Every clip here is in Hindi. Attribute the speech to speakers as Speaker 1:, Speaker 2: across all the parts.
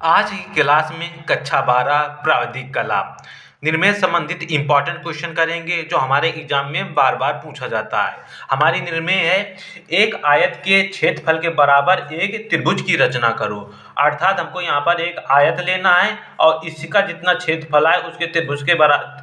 Speaker 1: आज की क्लास में कक्षा 12 प्राविधिक कला निर्मेय संबंधित इम्पॉर्टेंट क्वेश्चन करेंगे जो हमारे एग्जाम में बार बार पूछा जाता है। हमारी निर्मेय है एक आयत के क्षेत्रफल के बराबर एक त्रिभुज की रचना करो। अर्थात हमको यहाँ पर एक आयत लेना है और इसका जितना क्षेत्रफल है उसके त्रिभुज के बराबर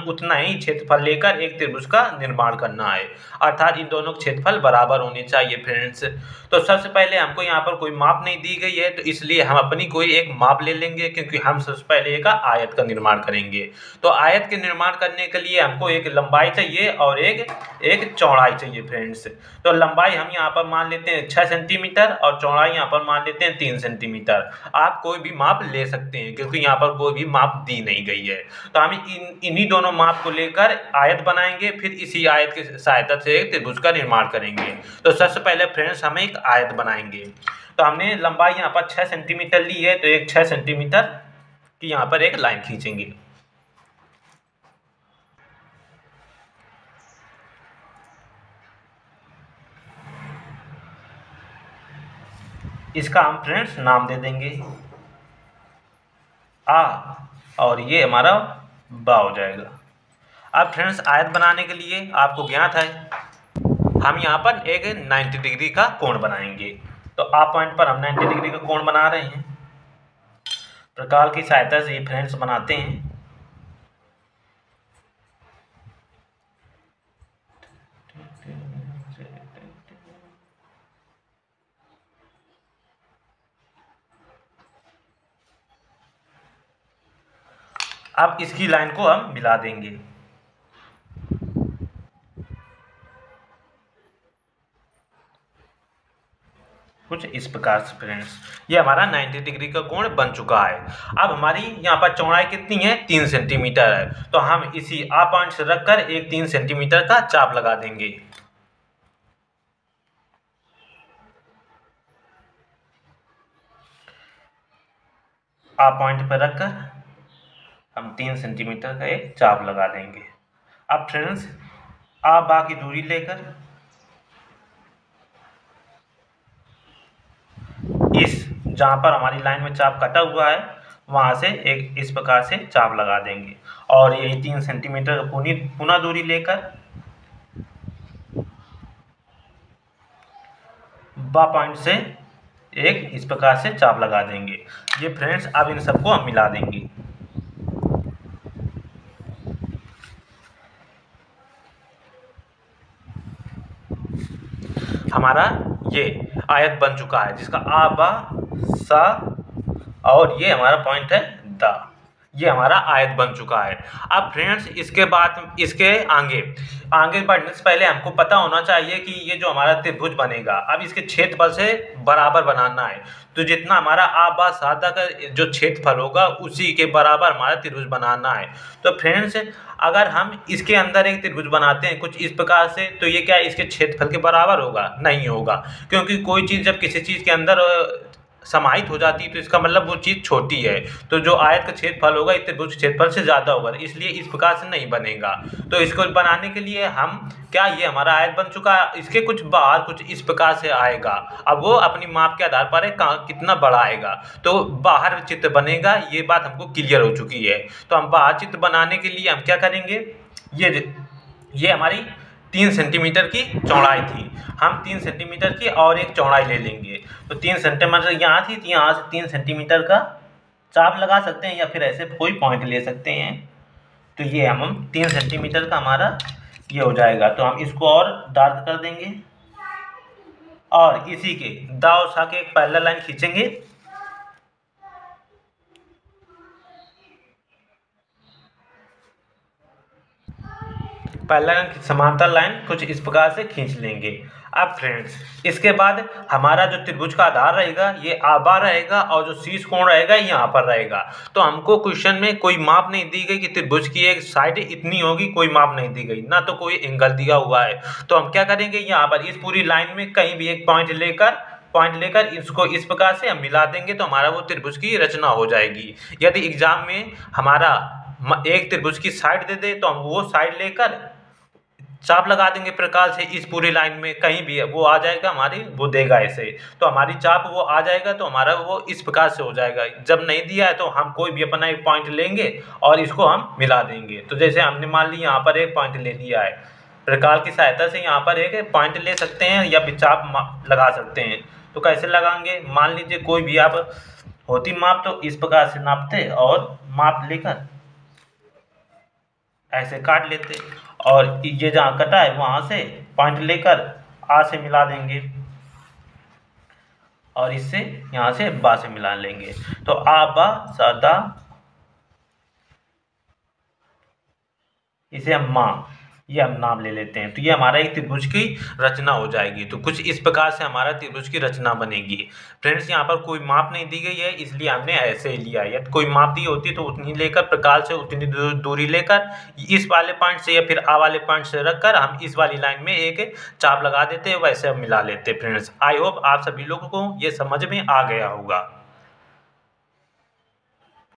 Speaker 1: उतना ही क्षेत्रफल लेकर एक त्रिभुज का निर्माण करना है। अर्थात इन दोनों क्षेत्रफल बराबर होने चाहिए फ्रेंड्स। तो सबसे पहले हमको यहाँ पर कोई माप नहीं दी गई है, तो इसलिए हम अपनी कोई एक माप ले लेंगे क्योंकि हम सबसे पहले एक आयत का निर्माण करेंगे। तो आयत के निर्माण करने के लिए हमको एक लंबाई चाहिए और एक चौड़ाई चाहिए फ्रेंड्स। तो लंबाई हम यहाँ पर मान लेते हैं 6 सेंटीमीटर और चौड़ाई यहाँ पर मान लेते हैं 3 सेंटीमीटर। आप कोई भी माप ले सकते हैं क्योंकि यहाँ पर कोई भी माप दी नहीं गई है। तो हम इन्हीं दोनों माप को लेकर आयत बनाएंगे, फिर इसी आयत की सहायता से एक त्रिभुज का निर्माण करेंगे। तो सबसे पहले फ्रेंड्स हम एक आयत बनाएंगे। तो हमने लंबाई यहाँ पर 6 सेंटीमीटर ली है, तो एक 6 सेंटीमीटर की यहाँ पर एक लाइन खींचेंगे। इसका हम फ्रेंड्स नाम दे देंगे आ और ये हमारा बा हो जाएगा। अब फ्रेंड्स आयत बनाने के लिए आपको ज्ञात है हम यहाँ पर एक 90 डिग्री का कोण बनाएंगे। तो आ पॉइंट पर हम 90 डिग्री का कोण बना रहे हैं। प्रकार की सहायता से ये फ्रेंड्स बनाते हैं। अब इसकी लाइन को हम मिला देंगे। कुछ इस प्रकार से फ्रेंड्स ये हमारा 90 डिग्री का कोण बन चुका है। अब हमारी यहाँ पर चौड़ाई कितनी है 3 सेंटीमीटर है, तो हम इसी आ पॉइंट से रखकर एक 3 सेंटीमीटर का चाप लगा देंगे। आ पॉइंट पर रखकर हम 3 सेंटीमीटर का एक चाप लगा देंगे। अब फ्रेंड्स आ बा की दूरी लेकर इस जहाँ पर हमारी लाइन में चाप कटा हुआ है वहाँ से एक इस प्रकार से चाप लगा देंगे और यही 3 सेंटीमीटर का पुनः दूरी लेकर बा पॉइंट से एक इस प्रकार से चाप लगा देंगे। ये फ्रेंड्स अब इन सबको हम मिला देंगे। हमारा ये आयत बन चुका है जिसका आ बा सा और ये हमारा पॉइंट है दा। ये हमारा आयत बन चुका है। अब फ्रेंड्स इसके बाद इसके आगे बढ़ने से पहले हमको पता होना चाहिए कि ये जो हमारा त्रिभुज बनेगा अब इसके क्षेत्रफल से बराबर बनाना है। तो जितना हमारा आ बा सा दा का जो क्षेत्रफल होगा उसी के बराबर हमारा त्रिभुज बनाना है। तो फ्रेंड्स अगर हम इसके अंदर एक त्रिभुज बनाते हैं कुछ इस प्रकार से, तो ये क्या इसके क्षेत्रफल के बराबर होगा? नहीं होगा, क्योंकि कोई चीज़ जब किसी चीज़ के अंदर समाहित हो जाती है तो इसका मतलब वो चीज़ छोटी है। तो जो आयत का क्षेत्रफल होगा इस त्रिभुज क्षेत्रफल से ज़्यादा होगा, इसलिए इस प्रकार से नहीं बनेगा। तो इसको बनाने के लिए हम क्या ये हमारा आयत बन चुका है, इसके कुछ बाहर कुछ इस प्रकार से आएगा। अब वो अपनी माप के आधार पर है कितना बड़ा आएगा, तो बाहर चित्र बनेगा। ये बात हमको क्लियर हो चुकी है। तो हम बाहर चित्र बनाने के लिए हम क्या करेंगे, ये हमारी 3 सेंटीमीटर की चौड़ाई थी, हम 3 सेंटीमीटर की और एक चौड़ाई ले लेंगे। तो 3 सेंटीमीटर यहाँ थी, तो यहाँ से 3 सेंटीमीटर का चाप लगा सकते हैं या फिर ऐसे कोई पॉइंट ले सकते हैं। तो ये हम 3 सेंटीमीटर का हमारा ये हो जाएगा। तो हम इसको और डार्क कर देंगे और इसी के दा और सा के एक पैरेलल लाइन खींचेंगे। पैरेलल समांतर लाइन कुछ इस प्रकार से खींच लेंगे। अब फ्रेंड्स इसके बाद हमारा जो त्रिभुज का आधार रहेगा ये आबा रहेगा और जो शीर्ष कोण रहेगा यहाँ पर रहेगा। तो हमको क्वेश्चन में कोई माप नहीं दी गई कि त्रिभुज की एक साइड इतनी होगी, कोई माप नहीं दी गई, ना तो कोई एंगल दिया हुआ है। तो हम क्या करेंगे, यहाँ पर इस पूरी लाइन में कहीं भी एक पॉइंट लेकर इसको इस प्रकार से हम मिला देंगे तो हमारा वो त्रिभुज की रचना हो जाएगी। यदि एग्जाम में हमारा एक त्रिभुज की साइड दे दे तो हम वो साइड लेकर चाप लगा देंगे प्रकार से इस पूरी लाइन में, कहीं भी वो आ जाएगा हमारी, वो देगा ऐसे, तो हमारी चाप वो आ जाएगा, तो हमारा वो इस प्रकार से हो जाएगा। जब नहीं दिया है तो हम कोई भी अपना एक पॉइंट लेंगे और इसको हम मिला देंगे। तो जैसे हमने मान ली यहाँ पर एक पॉइंट ले लिया है, प्रकार की सहायता से यहाँ पर एक पॉइंट ले सकते हैं या भी चाप लगा सकते हैं। तो कैसे लगाएंगे, मान लीजिए कोई भी आप होती माप तो इस प्रकार से नापते और माप लेकर ऐसे काट लेते, और ये जहाँ कटा है वहाँ से पॉइंट लेकर आ से मिला देंगे और इससे यहाँ से बा से मिला लेंगे। तो आ बा सा दा, इसे हम माँ, ये हम नाम ले लेते हैं। तो ये हमारा एक त्रिभुज की रचना हो जाएगी। तो कुछ इस प्रकार से हमारा त्रिभुज की रचना बनेगी। फ्रेंड्स यहाँ पर कोई माप नहीं दी गई है, इसलिए हमने ऐसे ही लिया है। यदि कोई माप दी होती तो उतनी लेकर प्रकार से उतनी दूरी लेकर इस वाले पॉइंट से या फिर आ वाले पॉइंट से रखकर हम इस वाली लाइन में एक चाप लगा देते, वैसे हम मिला लेते। फ्रेंड्स आई होप आप सभी लोगों को ये समझ में आ गया होगा।